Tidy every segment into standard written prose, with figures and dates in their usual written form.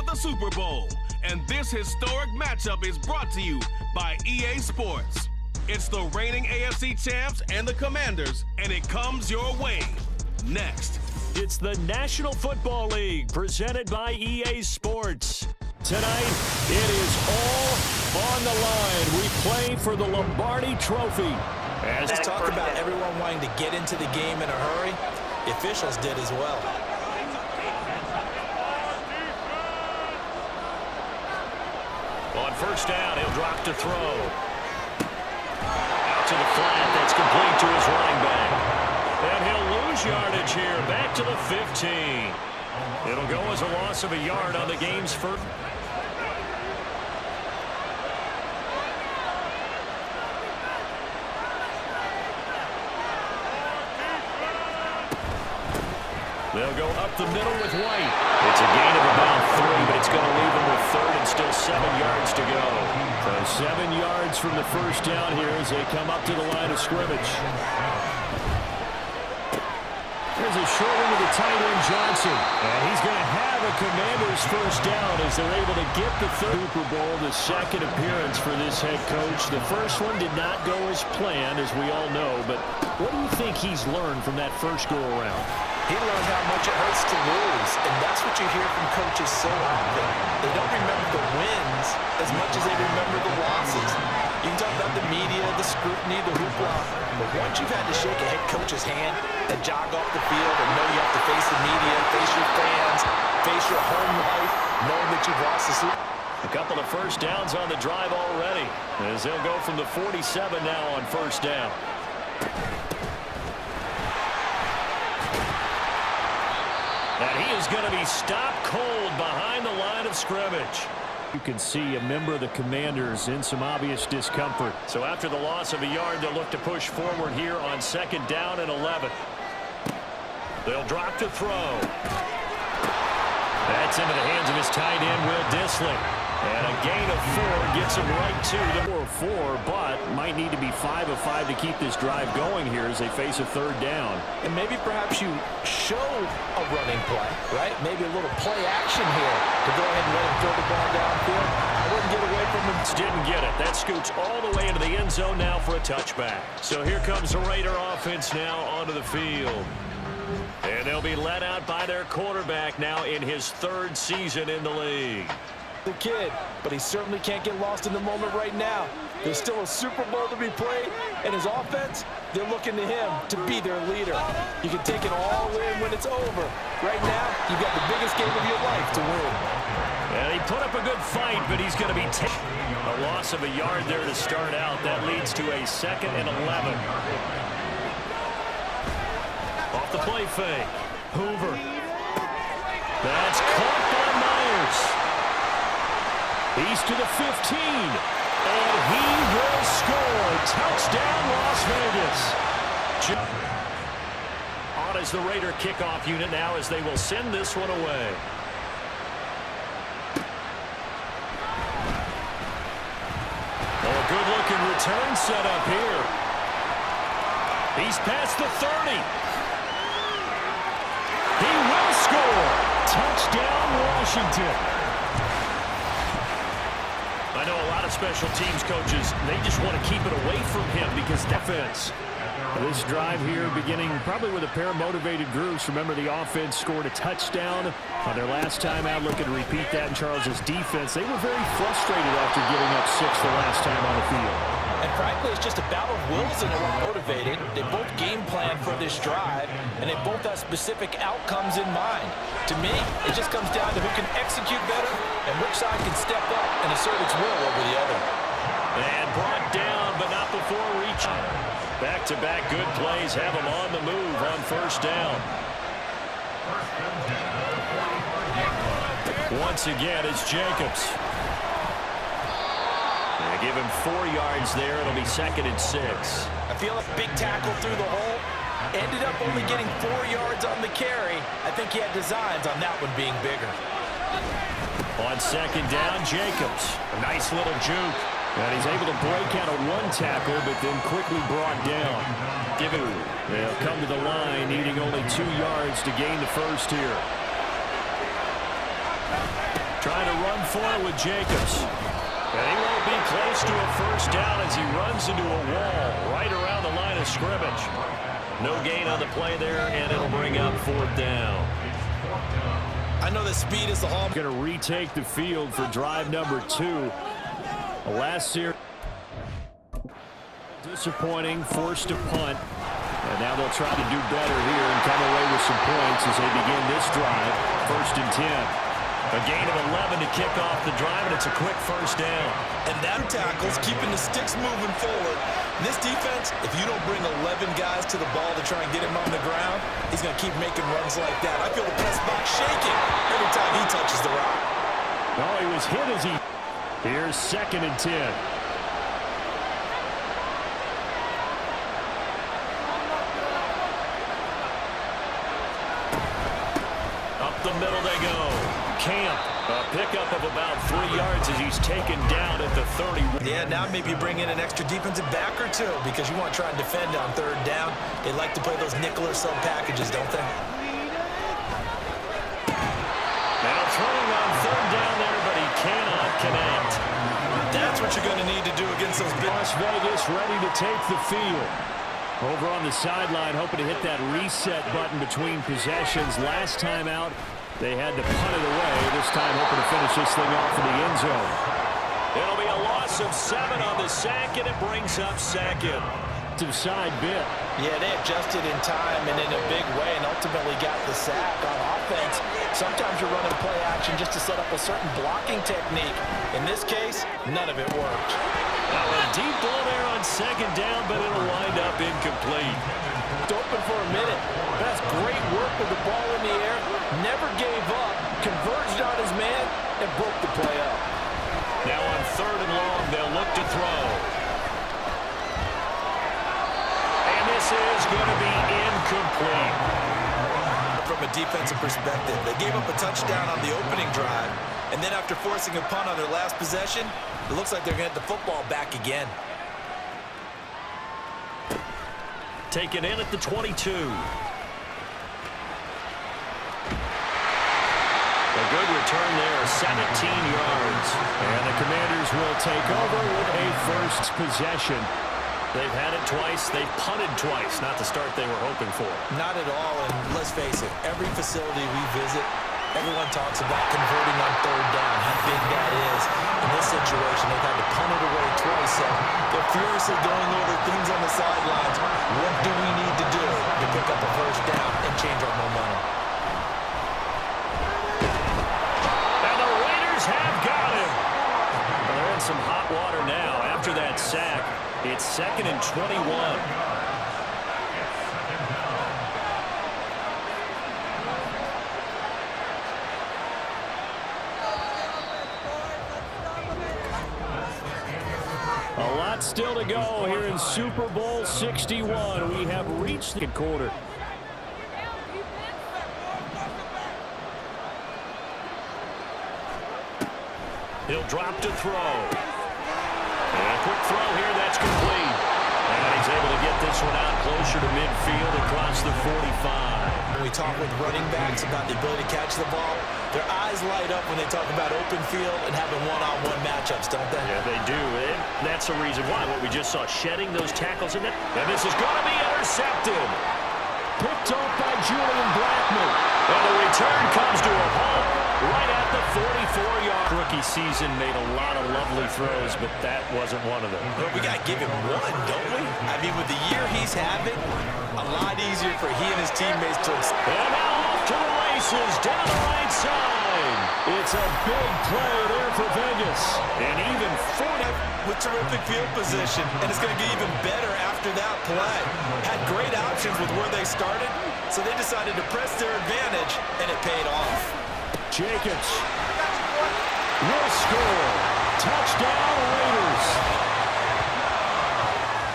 of the Super Bowl. And this historic matchup is brought to you by EA Sports. It's the reigning AFC champs and the Commanders, and it comes your way. Next. It's the National Football League presented by EA Sports. Tonight, it is all on the line. We play for the Lombardi Trophy. Let's talk about everyone wanting to get into the game in a hurry. The officials did as well. On first down, he'll drop to throw. Out to the flat. That's complete to his running back. And he'll lose yardage here. Back to the 15. It'll go as a loss of a yard on the game's first. They'll go up the middle with White. It's a gain of about 3, but it's going to leave them with third and still 7 yards to go. So 7 yards from the first down here as they come up to the line of scrimmage. There's a short one to the tight end, Johnson. And he's going to have a Commanders first down as they're able to get the third Super Bowl, the second appearance for this head coach. The first one did not go as planned, as we all know. But what do you think he's learned from that first go-around? He learned how much it hurts to lose, and that's what you hear from coaches so often. They don't remember the wins as much as they remember the losses. You can talk about the media, the scrutiny, the hoopla, but once you've had to shake a head coach's hand and jog off the field and know you have to face the media, face your fans, face your home life, knowing that you've lost the Super Bowl. A couple of first downs on the drive already, as they'll go from the 47 now on first down. And he is going to be stopped cold behind the line of scrimmage. You can see a member of the Commanders in some obvious discomfort. So after the loss of a yard, they'll look to push forward here on second down and 11. They'll drop to throw. That's into the hands of his tight end, Will Dissly. And a gain of 4 gets him right to the 4, but might need to be 5 of 5 to keep this drive going here as they face a third down. And maybe perhaps you show a running play, right? Maybe a little play action here to go ahead and let him throw the ball downfield. I wouldn't get away from him. Didn't get it. That scoots all the way into the end zone now for a touchback. So here comes the Raider offense now onto the field. And they'll be led out by their quarterback now in his 3rd season in the league. The kid, but he certainly can't get lost in the moment right now. There's still a Super Bowl to be played, and his offense, they're looking to him to be their leader. You can take it all in when it's over. Right now, you've got the biggest game of your life to win. And he put up a good fight, but he's going to be a loss of a yard there to start out. That leads to a 2nd and 11. Off the play fake. Hoover. That's caught by Myers. He's to the 15, and he will score. Touchdown, Las Vegas. On as the Raider kickoff unit now as they will send this one away. Oh, a good-looking return set up here. He's past the 30. He will score. Touchdown, Washington. I know a lot of special teams coaches, they just want to keep it away from him because defense. This drive here beginning probably with a pair of motivated groups. Remember, the offense scored a touchdown on their last time out. Looking to repeat that in Charles's defense. They were very frustrated after giving up 6 the last time on the field. And frankly, it's just a battle of wills and they're motivated. They both game plan for this drive, and they both have specific outcomes in mind. To me, it just comes down to who can execute better and which side can step up and assert its will over the other. And brought down, but not before reaching. Back-to-back good plays have them on the move on first down. Once again, it's Jacobs. They give him 4 yards there. It'll be 2nd and 6. I feel a big tackle through the hole. Ended up only getting 4 yards on the carry. I think he had designs on that one being bigger. On second down, Jacobs. A nice little juke. And he's able to break out of 1 tackle, but then quickly brought down. They'll come to the line, needing only 2 yards to gain the first here. Trying run for it with Jacobs. And he won't be close to a first down as he runs into a wall right around the line of scrimmage. No gain on the play there, and it'll bring up 4th down. I know that speed is the hall. Going to retake the field for drive number 2. The last series. Disappointing, forced to punt. And now they'll try to do better here and come away with some points as they begin this drive. 1st and 10. A gain of 11 to kick off the drive, and it's a quick first down. And that tackle's keeping the sticks moving forward. This defense, if you don't bring 11 guys to the ball to try and get him on the ground, he's going to keep making runs like that. I feel the press box shaking every time he touches the rock. Oh, he was hit as he... Here's 2nd and 10. Up the middle they go. Camp, a pickup of about 3 yards as he's taken down at the 30. Yeah, now maybe you bring in an extra defensive back or two because you want to try and defend on 3rd down. They like to play those nickel or sub packages, don't they? Now throwing on 3rd down there, but he cannot connect. That's what you're going to need to do against those big... Las Vegas ready to take the field. Over on the sideline, hoping to hit that reset button between possessions. Last time out, they had to punt it away. This time hoping to finish this thing off in the end zone. It'll be a loss of 7 on the sack, and it brings up 2nd. To side bit. Yeah, they adjusted in time and in a big way and ultimately got the sack on offense. Sometimes you're running play action just to set up a certain blocking technique. In this case, none of it worked. Now a deep ball there on 2nd down, but it'll wind up incomplete. It's open for a minute. That's great work with the ball in the air. Never gave up, converged on his man, and broke the play up. Now on 3rd and long, they'll look to throw. And this is going to be incomplete. From a defensive perspective, they gave up a touchdown on the opening drive, and then after forcing a punt on their last possession, it looks like they're going to get the football back again. Taken in at the 22. A good return there, 17 yards. And the Commanders will take over with a first possession. They've had it twice. They've punted twice. Not the start they were hoping for. Not at all, and let's face it, every facility we visit, everyone talks about converting on 3rd down, how big that is. In this situation, they've had to punt it away twice, so they're furiously going over things on the sidelines. What do we need to do to pick up a first down and change our momentum? And the Raiders have got him. Well, they're in some hot water now. After that sack, it's 2nd and 21. A lot still to go here in Super Bowl 61. We have reached the quarter. He'll drop to throw. And a quick throw here, that's complete. And he's able to get this one out closer to midfield across the 45. When we talk with running backs about the ability to catch the ball, their eyes light up when they talk about open field and having one-on-one matchups, don't they? Yeah, they do. And that's the reason why. What we just saw, shedding those tackles in there. And this is going to be intercepted. Picked off by Julian Blackman. And the return comes to a halt right at the 44-yard. Rookie season made a lot of lovely throws, but that wasn't one of them. But we got to give him one, don't we? I mean, with the year he's having, a lot easier for he and his teammates to... And now off to the races, down the right side. It's a big play there for Vegas. And even 40... with terrific field position, and it's going to get even better after that play. Had great options with where they started, so they decided to press their advantage, and it paid off. Jacobs will score. Touchdown, Raiders.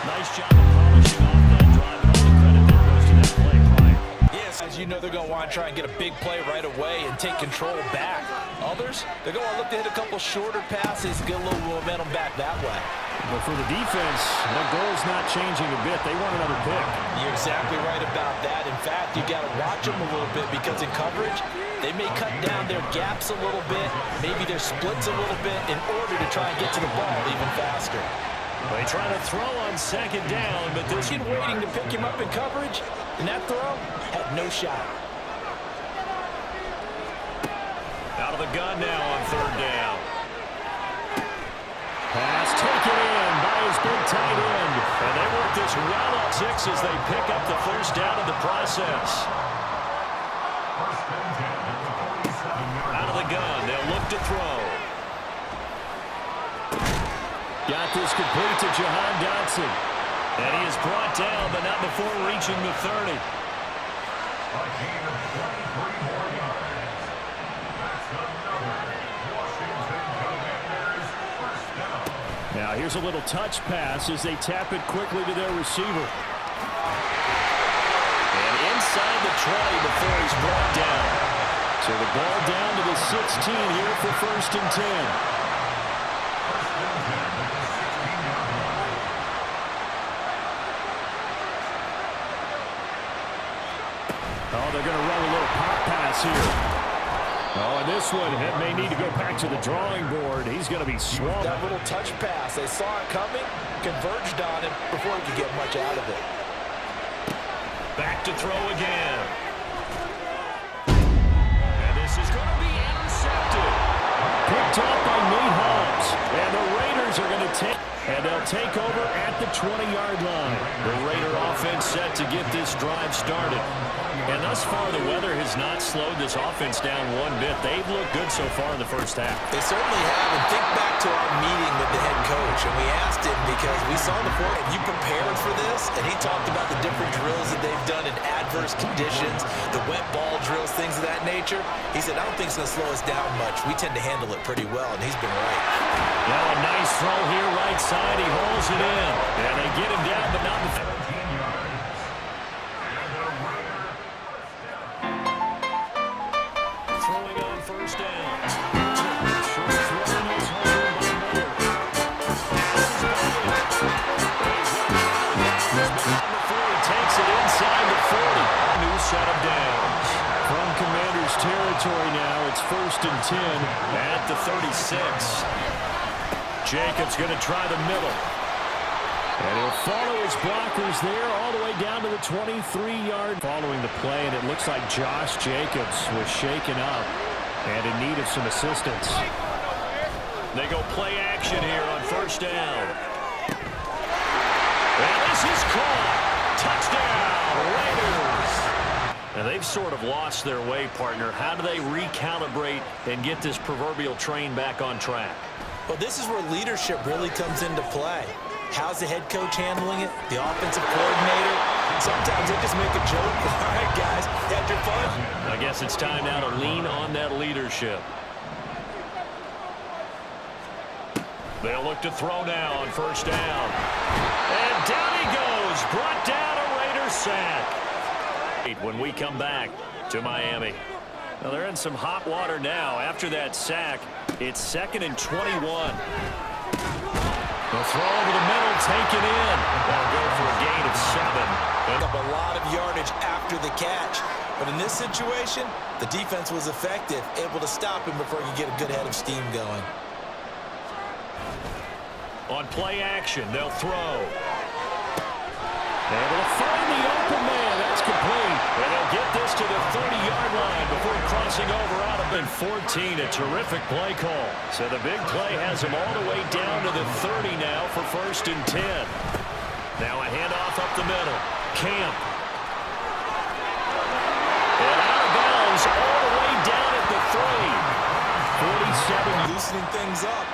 Nice job of polishing off that drive. All the credit there goes to that play, Brian. Yes, as you know, they're going to want to try and get a big play right away and take control back. Others, they're going to look to hit a couple shorter passes, get a little momentum back that way. Well, for the defense, the goal's not changing a bit. They want another pick. You're exactly right about that. In fact, you got to watch them a little bit because in coverage, they may cut down their gaps a little bit, maybe their splits a little bit in order to try and get to the ball even faster. They try to throw on second down, but this kid waiting to pick him up in coverage, and that throw had no shot. Out of the gun now on third down. Pass taken in by his big tight end. And they work this well on 6 as they pick up the first down in the process. Out of the gun, they'll look to throw. Got this complete to Jahan Dotson. And he is brought down, but not before reaching the 30. Now here's a little touch pass as they tap it quickly to their receiver. And inside the 20 before he's brought down. So the ball down to the 16 here for 1st and 10. Oh, they're going to run a little pop pass here. Oh, and this one, it may need to go back to the drawing board. He's going to be swamped. That little touch pass, they saw it coming, converged on him before he could get much out of it. Back to throw again. And this is going to be intercepted. Picked up by Nate Hobbs. And the Raiders are going to take, and they'll take over at the 20-yard line. The Raider offense set to get this drive started. And thus far, the weather has not slowed this offense down one bit. They've looked good so far in the first half. They certainly have. And think back to our meeting with the head coach. And we asked him because we saw the floor, have you prepared for this? And he talked about the different drills that they've done in adverse conditions, the wet ball drills, things of that nature. He said, I don't think it's going to slow us down much. We tend to handle it pretty well, and he's been right. Now a nice throw here, right side. He holds it in. And they get him down, but not the... Set of downs. From Commanders territory now, it's 1st and 10 at the 36. Jacobs going to try the middle. And he'll follow his blockers there all the way down to the 23-yard. Following the play, and it looks like Josh Jacobs was shaken up and in need of some assistance. They go play action here on 1st down. And this is caught. Touchdown, Raiders. And they've sort of lost their way, partner. How do they recalibrate and get this proverbial train back on track? Well, this is where leadership really comes into play. How's the head coach handling it? The offensive coordinator? Sometimes they just make a joke. All right, guys, had your fun? I guess it's time now to lean on that leadership. They'll look to throw now on 1st down. And down he goes. Brought down, a Raider sack. When we come back to Miami. Now they're in some hot water now. After that sack, it's 2nd and 21. The throw over the middle, taken in. They'll go for a gain of 7. Up a lot of yardage after the catch. But in this situation, the defense was effective, able to stop him before he could get a good head of steam going. On play action, they'll throw. Able to find the open man. That's complete. And they'll get this to the 30-yard line before crossing over out of it. 14, a terrific play call. So the big play has him all the way down to the 30 now for 1st and 10. Now a handoff up the middle. Camp. And out of bounds all the way down at the 3. 47. Loosening things up.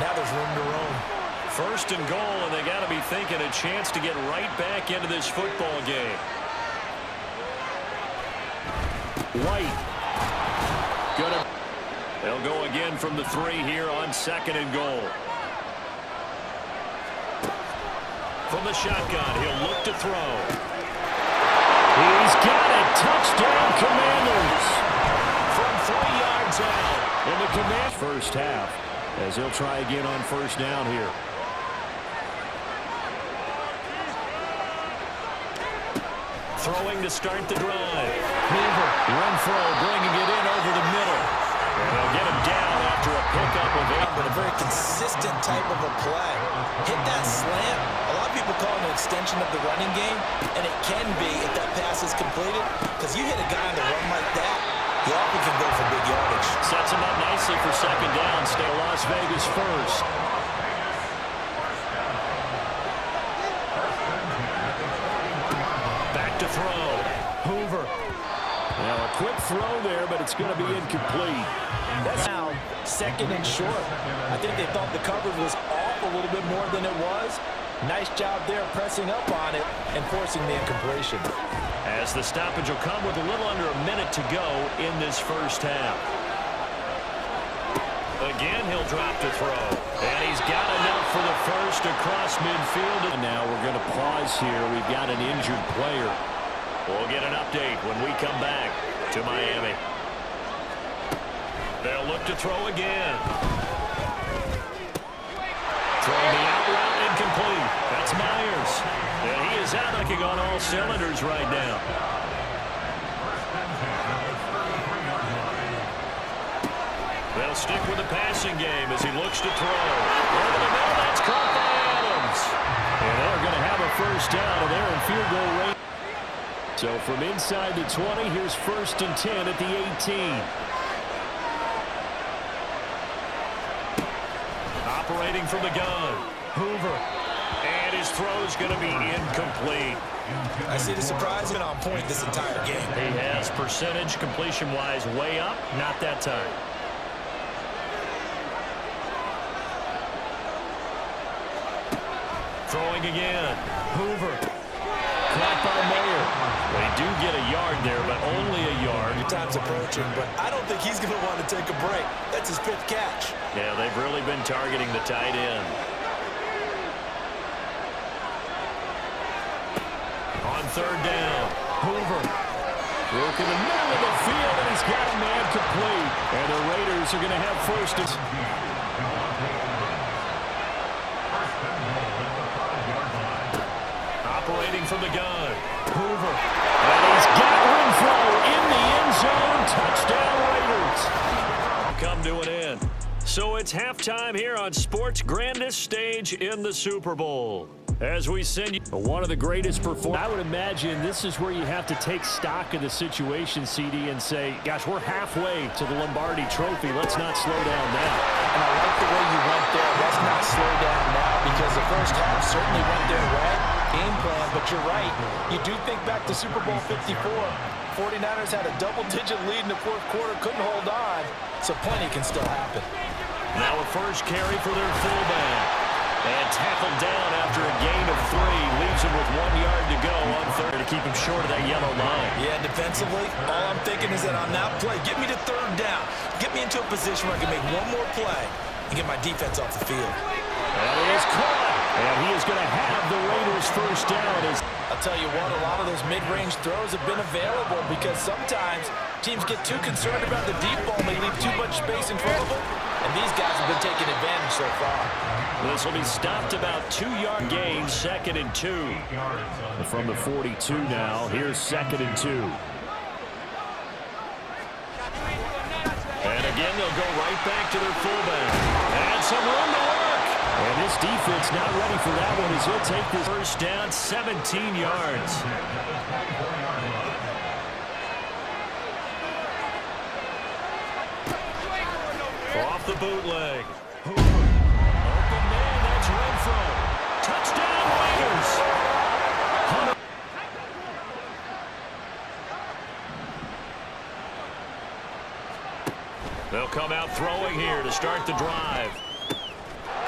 Now there's room to roam. 1st and goal, and they got to be thinking a chance to get right back into this football game. White. They'll go again from the 3 here on 2nd and goal. From the shotgun, he'll look to throw. He's got it. Touchdown, Commanders. From 3 yards out in the Commanders' first half, as he'll try again on 1st down here. throwing to start the drive. Hoover, Renfro bringing it in over the middle. And they'll get him down after a pickup of 8. But a very consistent type of a play. Hit that slant. A lot of people call it an extension of the running game, and it can be if that pass is completed, because you hit a guy on the run like that, he often can go for big yardage. Sets him up nicely for second down. Stay Las Vegas first. Back to throw. Hoover. Now a quick throw there, but it's going to be incomplete. That's now second and short. I think they thought the coverage was off a little bit more than it was. Nice job there pressing up on it and forcing the incompletion. As the stoppage will come with a little under a minute to go in this first half. Again, he'll drop to throw. And he's got enough for the first across midfield. And now we're going to pause here. We've got an injured player. We'll get an update when we come back to Miami. They'll look to throw again. Throwing the out route incomplete. That's Myers. And he is out looking on all cylinders right now. They'll stick with the passing game as he looks to throw. Over the middle, that's caught by Adams. And they're going to have a first down, and they're in field goal range. So from inside the 20, here's 1st and 10 at the 18. Operating from the gun, Hoover. And his throw's going to be incomplete. I see the surprise been on point this entire game. He has percentage completion-wise way up, not that time. Throwing again, Hoover. Caught by Mayer. They do get a yard there, but only a yard. Time's approaching, but I don't think he's going to want to take a break. That's his 5th catch. Yeah, they've really been targeting the tight end. On 3rd down, Hoover. Broke in the middle of the field, and he's got a man complete. And the Raiders are going to have first. Operating from the gun, Hoover. And he's got Renfro in the end zone. Touchdown Raiders. Come to an end. So it's halftime here on sports' grandest stage in the Super Bowl. As we send you one of the greatest performers. I would imagine this is where you have to take stock of the situation, CD, and say, gosh, we're halfway to the Lombardi Trophy. Let's not slow down now. And I like the way you went there. Let's not slow down now, because the first half certainly went their way. Game plan, but you're right. You do think back to Super Bowl 54. 49ers had a double-digit lead in the 4th quarter, couldn't hold on, so plenty can still happen. Now a first carry for their fullback. And tackled down after a gain of 3. Leaves him with 1 yard to go on 3rd to keep him short of that yellow line. Yeah, defensively, all I'm thinking is that on that play, get me to 3rd down. Get me into a position where I can make one more play and get my defense off the field. And he is caught. And he is going to have the Raiders first down. I'll tell you what, a lot of those mid-range throws have been available because sometimes teams get too concerned about the deep ball and they leave too much space in front of them. And these guys have been taking advantage so far. This will be stopped about 2-yard gain, 2nd and 2. From the 42 now, here's 2nd and 2. And again, they'll go right back to their fullback. And some room to work. And this defense not ready for that one as he'll take this first down, 17 yards. Off the bootleg. Hoover. Open man, that's Renfro. Touchdown Raiders. They'll come out throwing here to start the drive.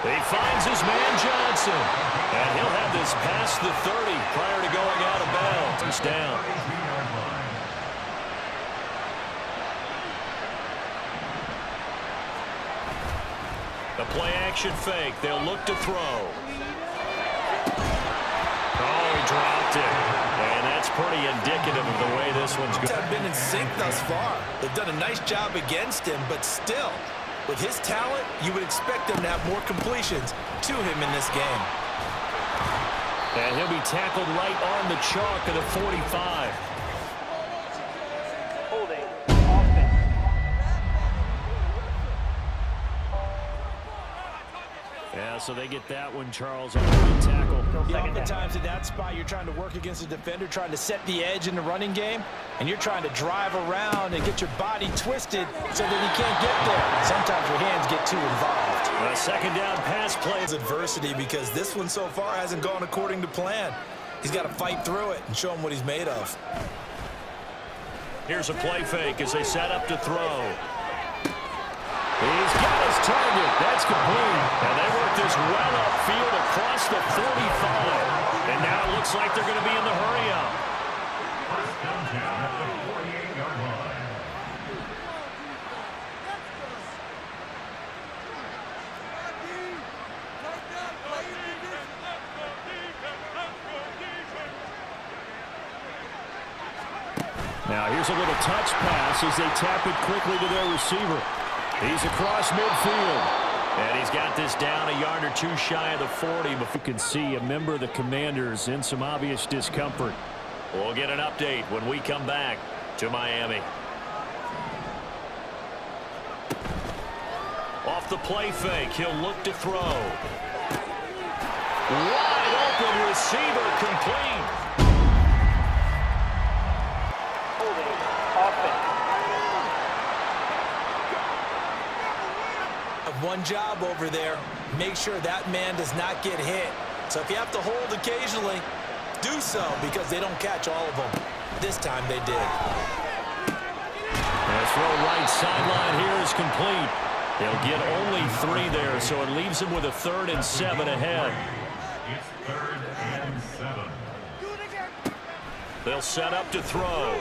He finds his man Johnson. And he'll have this past the 30 prior to going out of bounds. He's down. The play-action fake. They'll look to throw. Oh, he dropped it. And that's pretty indicative of the way this one's going. Have been in sync thus far. They've done a nice job against him, but still, with his talent, you would expect them to have more completions to him in this game. And he'll be tackled right on the chalk of the 45. Yeah, so they get that one, Charles, on the tackle. Oftentimes in that spot, you're trying to work against a defender, trying to set the edge in the running game, and you're trying to drive around and get your body twisted so that he can't get there. Sometimes your hands get too involved. A second down pass play. It's adversity because this one so far hasn't gone according to plan. He's got to fight through it and show him what he's made of. Here's a play fake as they set up to throw. He's got his target. That's complete. And they work this well upfield across the 45. And now it looks like they're going to be in the hurry-up. First down at the 48-yard line. Now here's a little touch pass as they tap it quickly to their receiver. He's across midfield. And he's got this down a yard or two shy of the 40. But you can see a member of the Commanders in some obvious discomfort. We'll get an update when we come back to Miami. Off the play fake, he'll look to throw. Wide open receiver, complete. One job over there, make sure that man does not get hit. So if you have to hold occasionally, do so because they don't catch all of them. This time they did. The throw right sideline here is complete. They'll get only 3 there, so it leaves them with a 3rd and 7 ahead. It's 3rd and 7. They'll set up to throw.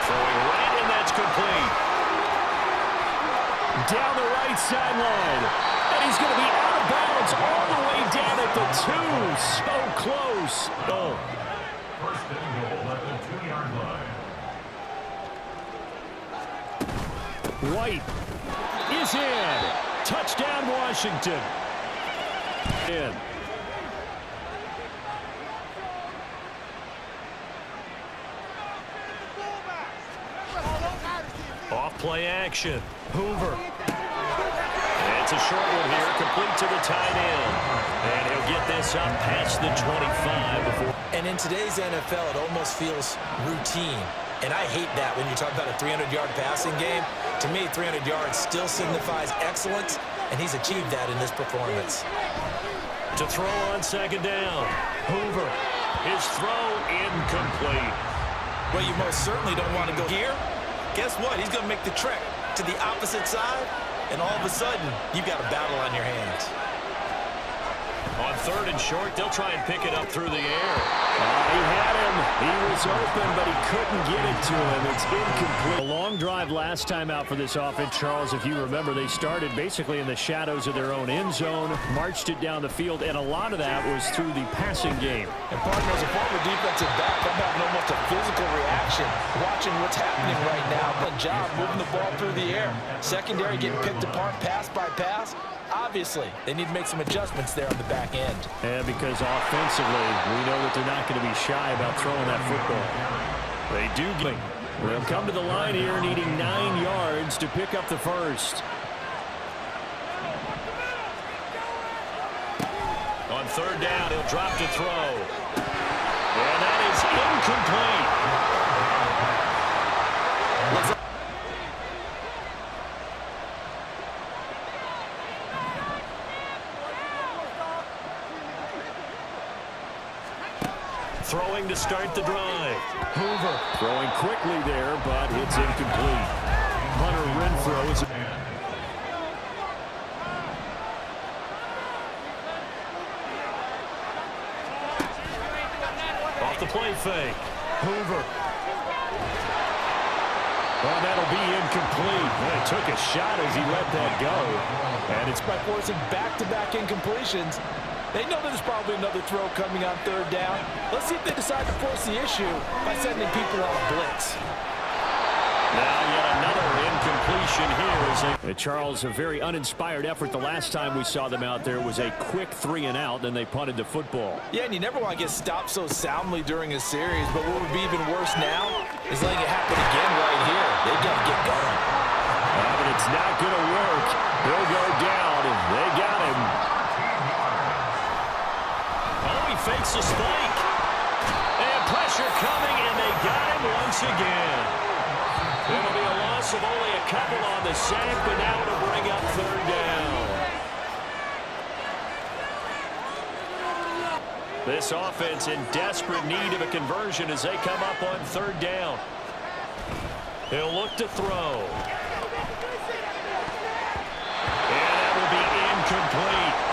Throwing right, and that's complete. Down the right sideline. And he's going to be out of bounds all the way down at the 2. So close. Oh. First and goal at the 2-yard line. White is in. Touchdown, Washington. In. Off play action. Hoover. And it's a short one here, complete to the tight end. And he'll get this up past the 25 before. And in today's NFL, it almost feels routine. And I hate that when you talk about a 300-yard passing game. To me, 300 yards still signifies excellence, and he's achieved that in this performance. To throw on second down. Hoover. His throw incomplete. Well, you most certainly don't want to go here. Guess what? He's going to make the trek to the opposite side, and all of a sudden, you've got a battle on your hands. On 3rd and short, they'll try and pick it up through the air. He had him. He was open, but he couldn't get it to him. It's incomplete. A long drive last time out for this offense, Charles. If you remember, they started basically in the shadows of their own end zone, marched it down the field, and a lot of that was through the passing game. And partner, as a former defensive back, I'm having almost a physical reaction watching what's happening right now. Good job moving the ball through the air. Secondary getting picked apart pass by pass. Obviously, they need to make some adjustments there on the back end. And because offensively, we know that they're not going to be shy about throwing that football. They do. They'll come to the line here needing 9 yards to pick up the first. On 3rd down, he'll drop to throw. And that is incomplete. Throwing to start the drive. Hoover throwing quickly there, but it's incomplete. Hunter Renfrow is... Off the play fake. Hoover. Well, that'll be incomplete. Well, he took a shot as he let that go. And it's by forcing back-to-back incompletions. They know there's probably another throw coming on 3rd down. Let's see if they decide to force the issue by sending people on a blitz. Now yet another incomplete formation here. Charles, a very uninspired effort the last time we saw them out there was a quick 3-and-out, then they punted the football. Yeah, and you never want to get stopped so soundly during a series, but what would be even worse now is letting it happen again right here. They've got to get going. But it's not going to work. He'll go down, and they got him. Oh, he fakes a spike. And pressure coming, and they got him once again. It'll be a loss of only a couple on the sack, but now it'll bring up third down. This offense in desperate need of a conversion as they come up on third down. He'll look to throw. And that will be incomplete.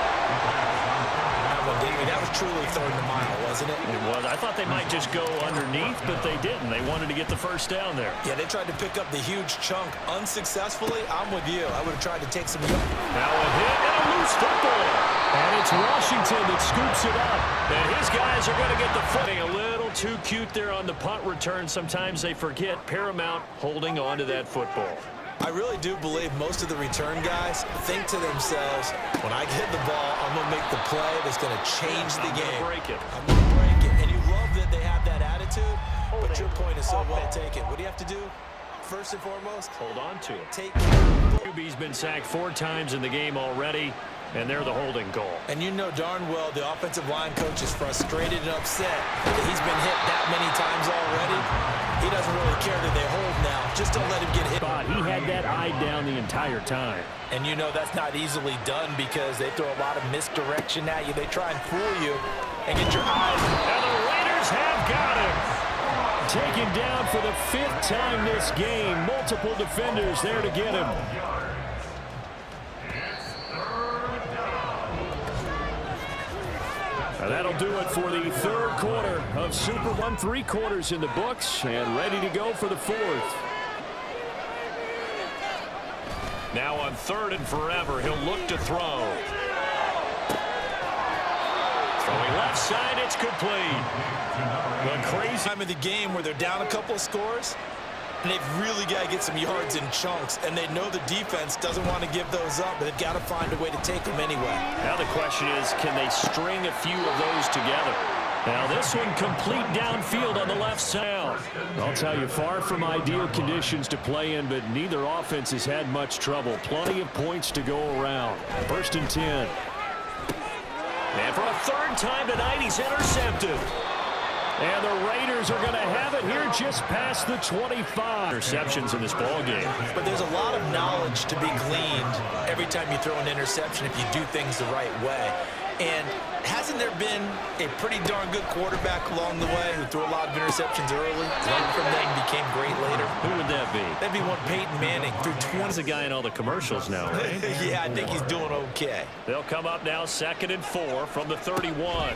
Davey, that was truly third and a mile, wasn't it? It was. I thought they might just go underneath, but they didn't. They wanted to get the first down there. Yeah, they tried to pick up the huge chunk unsuccessfully. I'm with you. I would have tried to take some. Now a hit and a loose football. And it's Washington that scoops it up. And his guys are going to get the footing. A little too cute there on the punt return. Sometimes they forget Paramount holding on to that football. I really do believe most of the return guys think to themselves, when I get the ball, I'm going to make the play that's going to change the game. Break it. I'm going to break it. And you love that they have that attitude, but your point is so well taken. What do you have to do? First and foremost, hold on to it. Take QB's been sacked 4 times in the game already, and they're the holding goal. And you know darn well the offensive line coach is frustrated and upset that he's been hit that many times already. He doesn't really care that they hold now. Just don't let him get hit. He had that eye down the entire time. And you know that's not easily done because they throw a lot of misdirection at you. They try and fool you and get your eyes. And the Raiders have got him. Taken down for the 5th time this game. Multiple defenders there to get him. And that'll do it for the 3rd quarter of Super Bowl. 3 quarters in the books and ready to go for the 4th. Now on 3rd and forever, he'll look to throw. Throwing left side, it's complete. The crazy time of the game where they're down a couple of scores, and they've really got to get some yards in chunks, and they know the defense doesn't want to give those up, but they've got to find a way to take them anyway. Now the question is, can they string a few of those together? Now this one complete downfield on the left side. I'll tell you, far from ideal conditions to play in, but neither offense has had much trouble. Plenty of points to go around. 1st and 10. And for a 3rd time tonight, he's intercepted. And the Raiders are going to have it here just past the 25. Interceptions in this ball game. But there's a lot of knowledge to be gleaned every time you throw an interception if you do things the right way. And hasn't there been a pretty darn good quarterback along the way who threw a lot of interceptions early, learned from them, became great later? Who would that be? That'd be one Peyton Manning. Threw 20. He's a guy in all the commercials now, right? Yeah, I think he's doing okay. They'll come up now 2nd and 4 from the 31.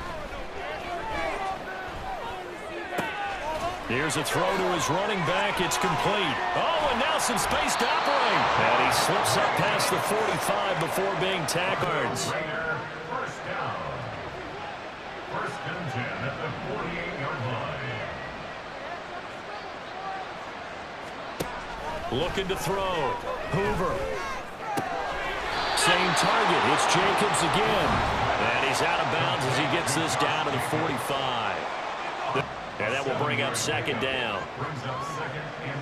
Here's a throw to his running back. It's complete. Oh, and now some space to operate. And he slips up past the 45 before being tackled. First down. 1st and 10 at the 48-yard line. Looking to throw. Hoover. Same target. It's Jacobs again. And he's out of bounds as he gets this down to the 45. And that will bring up 2nd down. Brings up 2nd and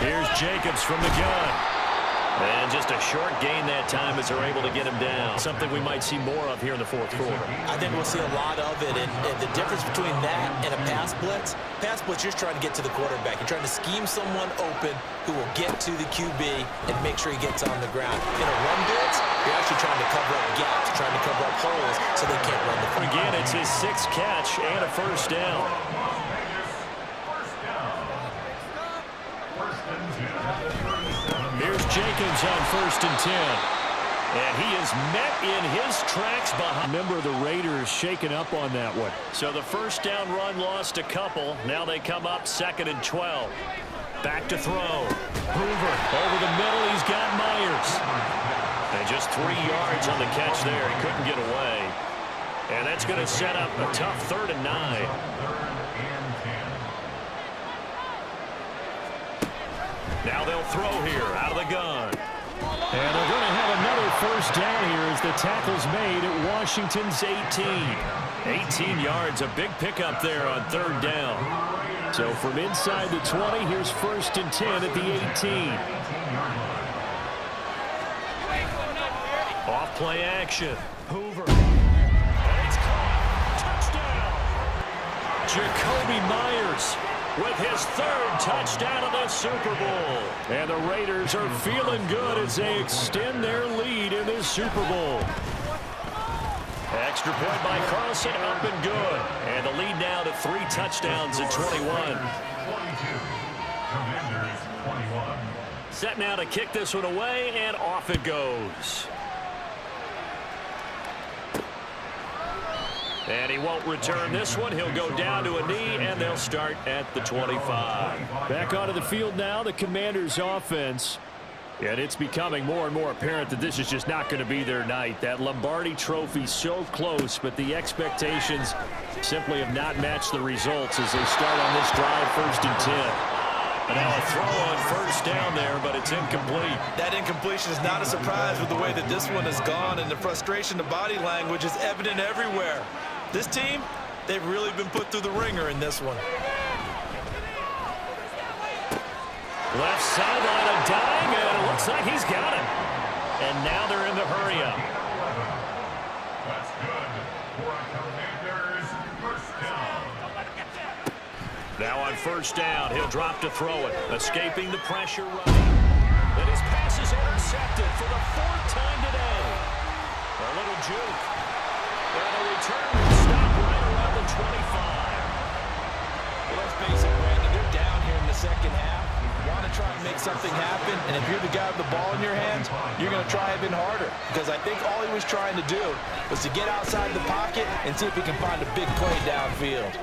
3. Here's Jacobs from the gun. And just a short gain that time as they're able to get him down. Something we might see more of here in the 4th quarter. I think we'll see a lot of it. And the difference between that and a pass blitz, you're just trying to get to the quarterback. You're trying to scheme someone open who will get to the QB and make sure he gets on the ground. In a run blitz, you're actually trying to cover up gaps, trying to cover up holes so they can't run the football. Again, it's his 6th catch and a 1st down. Here's Jacobs on 1st and 10. And he is met in his tracks behind. Member of the Raiders shaken up on that one. So the 1st down run lost a couple. Now they come up 2nd and 12. Back to throw. Hoover over the middle. He's got Myers. And just 3 yards on the catch there. He couldn't get away. And that's going to set up a tough 3rd and 9. Now they'll throw here out of the gun. And they're going to have another first down here as the tackle's made at Washington's 18. 18 yards, a big pickup there on third down. So from inside the 20, here's 1st and 10 at the 18. Off play action. Hoover. And it's caught. Touchdown. Jacoby Myers with his 3rd touchdown of the Super Bowl. And the Raiders are feeling good as they extend their lead in this Super Bowl. Extra point by Carlson, up and good. And the lead now to 3 touchdowns at 21. 22. Commanders 21. Set now to kick this one away, and off it goes. And he won't return this one. He'll go down to a knee, and they'll start at the 25. Back onto the field now, the Commanders' offense. And it's becoming more and more apparent that this is just not going to be their night. That Lombardi Trophy so close, but the expectations simply have not matched the results as they start on this drive, 1st and 10. And now a throw on 1st down there, but it's incomplete. That incompletion is not a surprise with the way that this one has gone, and the frustration, the body language is evident everywhere. This team, they've really been put through the ringer in this one. Left sideline a dime, and it looks like he's got it. And now they're in the hurry-up. That's good for a Commanders first down. Now on 1st down, he'll drop to throw it, escaping the pressure running. And his pass is intercepted for the 4th time today. A little juke. And a return will stop right around the 25. Well, let's face it, Brandon, they're down here in the 2nd half. You want to try and make something happen, and if you're the guy with the ball in your hands, you're going to try even harder. Because I think all he was trying to do was to get outside the pocket and see if he can find a big play downfield.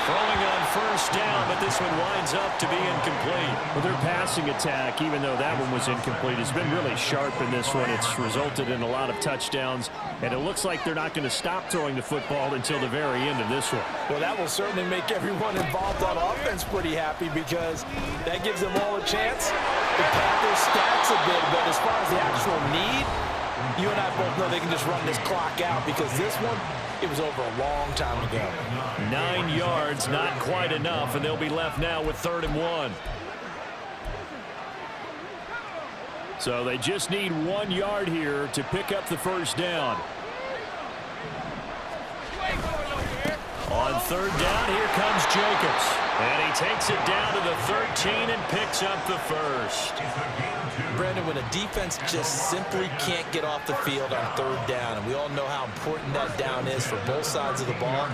Throwing on 1st down, but this one winds up to be incomplete. Well, their passing attack, even though that one was incomplete, has been really sharp in this one. It's resulted in a lot of touchdowns, and it looks like they're not going to stop throwing the football until the very end of this one. Well, that will certainly make everyone involved on offense pretty happy because that gives them all a chance to pad their stats a bit. But as far as the actual need, you and I both know they can just run this clock out because this one, it was over a long time ago. 9 yards, not quite enough, and they'll be left now with 3rd and 1. So they just need 1 yard here to pick up the 1st down. On 3rd down, here comes Jacobs. And he takes it down to the 13 and picks up the 1st. Brandon, when a defense just simply can't get off the field on 3rd down, and we all know how important that down is for both sides of the ball,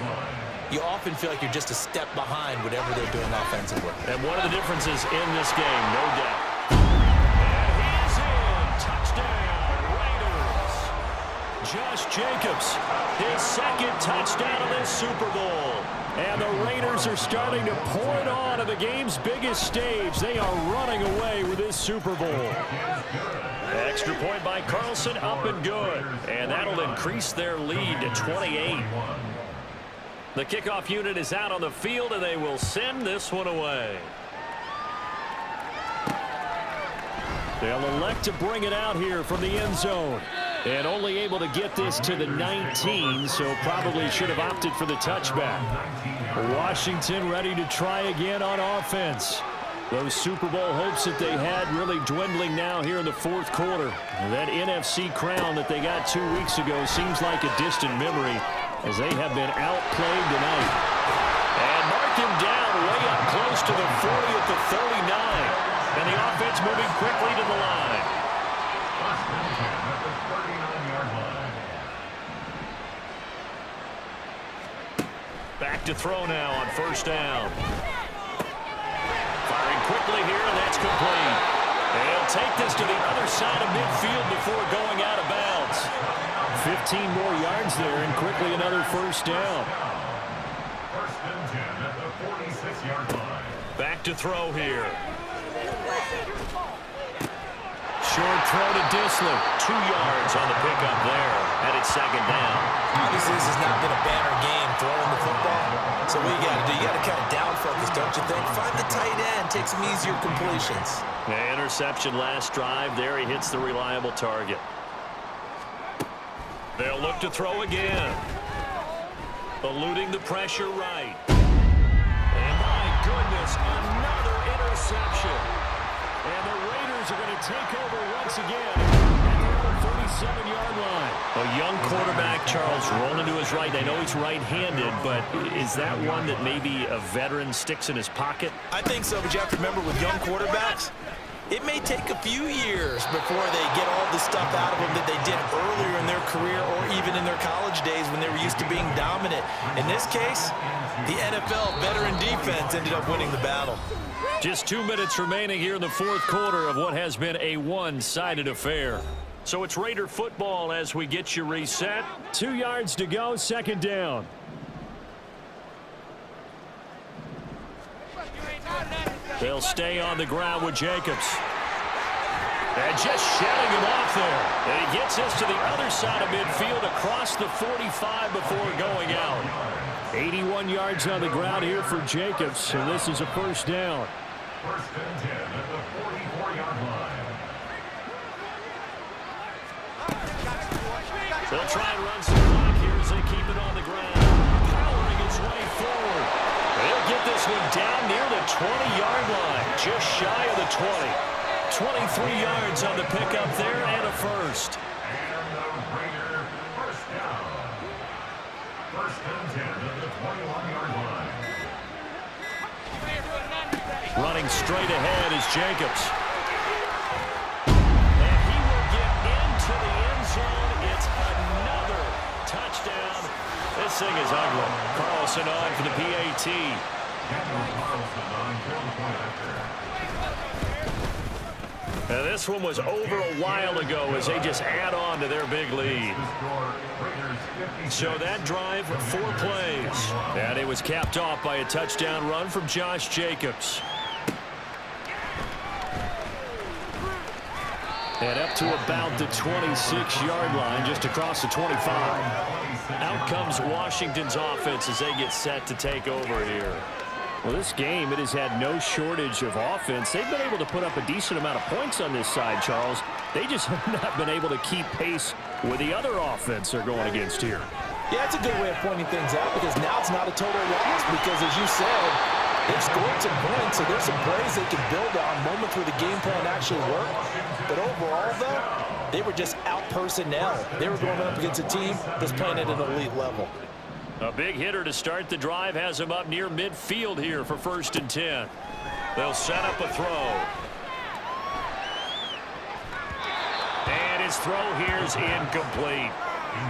you often feel like you're just a step behind whatever they're doing offensively. And one of the differences in this game, no doubt. And he's in. Touchdown, Raiders. Josh Jacobs, his 2nd touchdown of this Super Bowl. And the Raiders are starting to pour it on to the game's biggest stage. They are running away with this Super Bowl. Extra point by Carlson, up and good. And that'll increase their lead to 28. The kickoff unit is out on the field, and they will send this one away. They'll elect to bring it out here from the end zone. And only able to get this to the 19, so probably should have opted for the touchback. Washington ready to try again on offense. Those Super Bowl hopes that they had really dwindling now here in the 4th quarter. That NFC crown that they got 2 weeks ago seems like a distant memory as they have been outplayed tonight. And mark him down way up close to the 40 at the 39. And the offense moving quickly to the line. Back to throw now on 1st down. Firing quickly here, and that's complete. They'll take this to the other side of midfield before going out of bounds. 15 more yards there, and quickly another 1st down. 1st and 10 at the 46-yard line. Back to throw here. Short throw to Disler, 2 yards on the pickup there, and it's second down. Obviously, this has not been a banner game throwing the football. So what you got to do, you got to kind of down focus, don't you think? Find the tight end, take some easier completions. Interception last drive. There he hits the reliable target. They'll look to throw again. Eluding the pressure right. And my goodness, another interception. And the Raiders are going to take over once again at their 37-yard line. A young quarterback, Charles, rolling to his right. I know he's right-handed, but is that one that maybe a veteran sticks in his pocket? I think so, but you have to remember with young quarterbacks, it may take a few years before they get all the stuff out of them that they did earlier in their career or even in their college days when they were used to being dominant. In this case, the NFL veteran defense ended up winning the battle. Just 2 minutes remaining here in the fourth quarter of what has been a one-sided affair. So it's Raider football as we get you reset. 2 yards to go, second down. They'll stay on the ground with Jacobs. And just shouting him off there. And he gets us to the other side of midfield across the 45 before going out. 81 yards on the ground here for Jacobs, and this is a first down. First and 10 at the 44-yard line. They'll try and run some clock here as they keep it on the ground. Powering its way forward. They'll get this one down near the 20-yard line, just shy of the 20. 23 yards on the pickup there and a first. And the Raider first down. First and 10 at the 21-yard line. Running straight ahead is Jacobs. And he will get into the end zone. It's another touchdown. This thing is ugly. Carlson on for the PAT. Now this one was over a while ago as they just add on to their big lead. So that drive, 4 plays. And it was capped off by a touchdown run from Josh Jacobs. And up to about the 26-yard line, just across the 25. Out comes Washington's offense as they get set to take over here. Well, this game, it has had no shortage of offense. They've been able to put up a decent amount of points on this side, Charles. They just have not been able to keep pace with the other offense they're going against here. Yeah, it's a good way of pointing things out because now it's not a total loss because, as you said, they've scored some points, so there's some plays they can build on, moments where the game plan actually worked. But overall, though, they were just out-personnel. They were going up against a team that's playing at an elite level. A big hitter to start the drive has him up near midfield here for first and 10. They'll set up a throw. And his throw here is incomplete.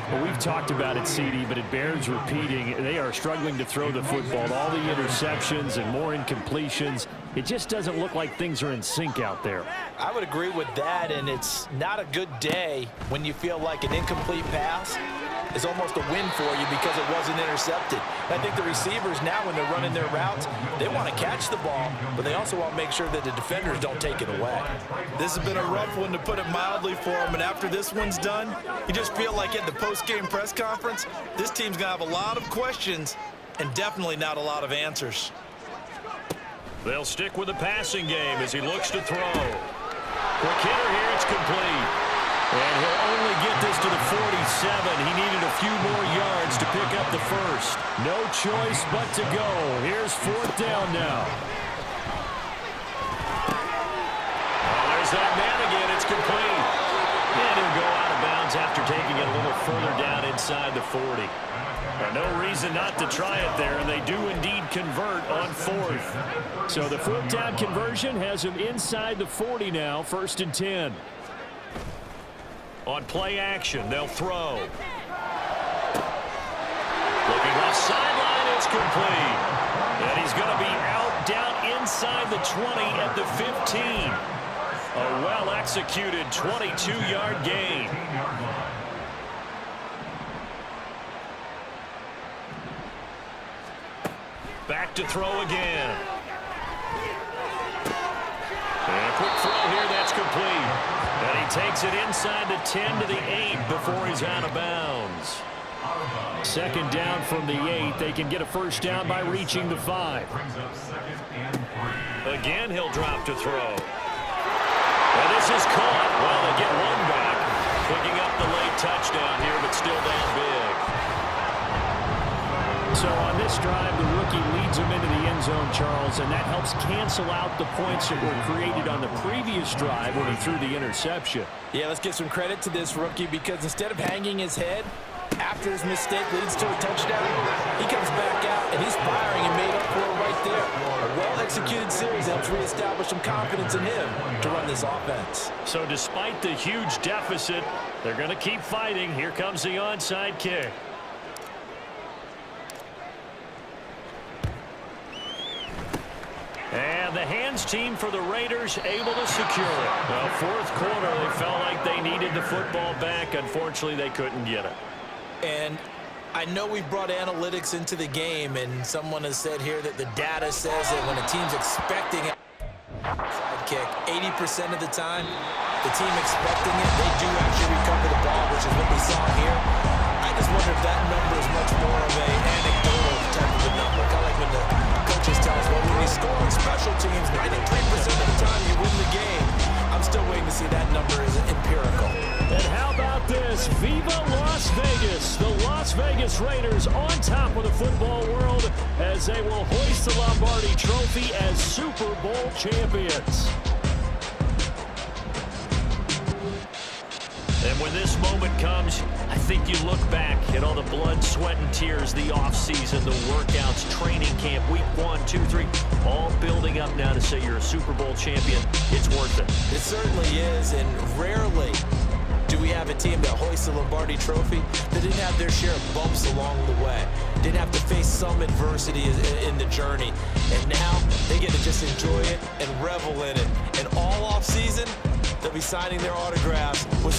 Well, we've talked about it, CD, but it bears repeating. They are struggling to throw the football. All the interceptions and more incompletions. It just doesn't look like things are in sync out there. I would agree with that, and it's not a good day when you feel like an incomplete pass is almost a win for you because it wasn't intercepted. I think the receivers now, when they're running their routes, they want to catch the ball, but they also want to make sure that the defenders don't take it away. This has been a rough one, to put it mildly, for them, and after this one's done, you just feel like at the post-game press conference, this team's going to have a lot of questions and definitely not a lot of answers. They'll stick with the passing game as he looks to throw. Quick hitter here, it's complete. And he'll only get this to the 47. He needed a few more yards to pick up the first. No choice but to go. Here's fourth down now. Oh, there's that man again. It's complete. And he'll go out of bounds after taking it a little further down inside the 40. No reason not to try it there, and they do indeed convert on fourth. So the fourth down conversion has him inside the 40 now, first and 10. On play action, they'll throw. Looking off sideline, it's complete. And he's going to be out down inside the 20 at the 15. A well-executed 22-yard gain. Back to throw again. And a quick throw here, that's complete. And he takes Gets it inside the 10 to the 8 before he's out of bounds. Second down from the 8. They can get a first down by reaching the 5. Again, he'll drop to throw. And this is caught. Well, they get one back. Picking up the late touchdown here, but still down big. So on this drive, the rookie leads him into the end zone, Charles, and that helps cancel out the points that were created on the previous drive when he threw the interception. Yeah, let's give some credit to this rookie because instead of hanging his head after his mistake leads to a touchdown, he comes back out and he's firing and made up for it right there. A well-executed series helps reestablish some confidence in him to run this offense. So despite the huge deficit, they're going to keep fighting. Here comes the onside kick. And the hands team for the Raiders able to secure it. Well, fourth quarter, they felt like they needed the football back. Unfortunately, they couldn't get it. And I know we brought analytics into the game, and someone has said here that the data says that when a team's expecting a side kick, 80% of the time, the team expecting it, they do actually recover the ball, which is what we saw here. I just wonder if that number is much more of an anecdotal type of a number. Kind of like when the coaches tell us, well, when we score on special teams, 93% of the time you win the game. I'm still waiting to see that number is empirical. And how about this? Viva Las Vegas! The Las Vegas Raiders on top of the football world as they will hoist the Lombardi Trophy as Super Bowl champions. And when this moment comes, I think you look back at all the blood, sweat, and tears, the offseason, the workouts, training camp, week 1, 2, 3, all building up now to say you're a Super Bowl champion. It's worth it. It certainly is, and rarely do we have a team that hoists the Lombardi Trophy that didn't have their share of bumps along the way, didn't have to face some adversity in the journey, and now they get to just enjoy it and revel in it. And all offseason, they'll be signing their autographs with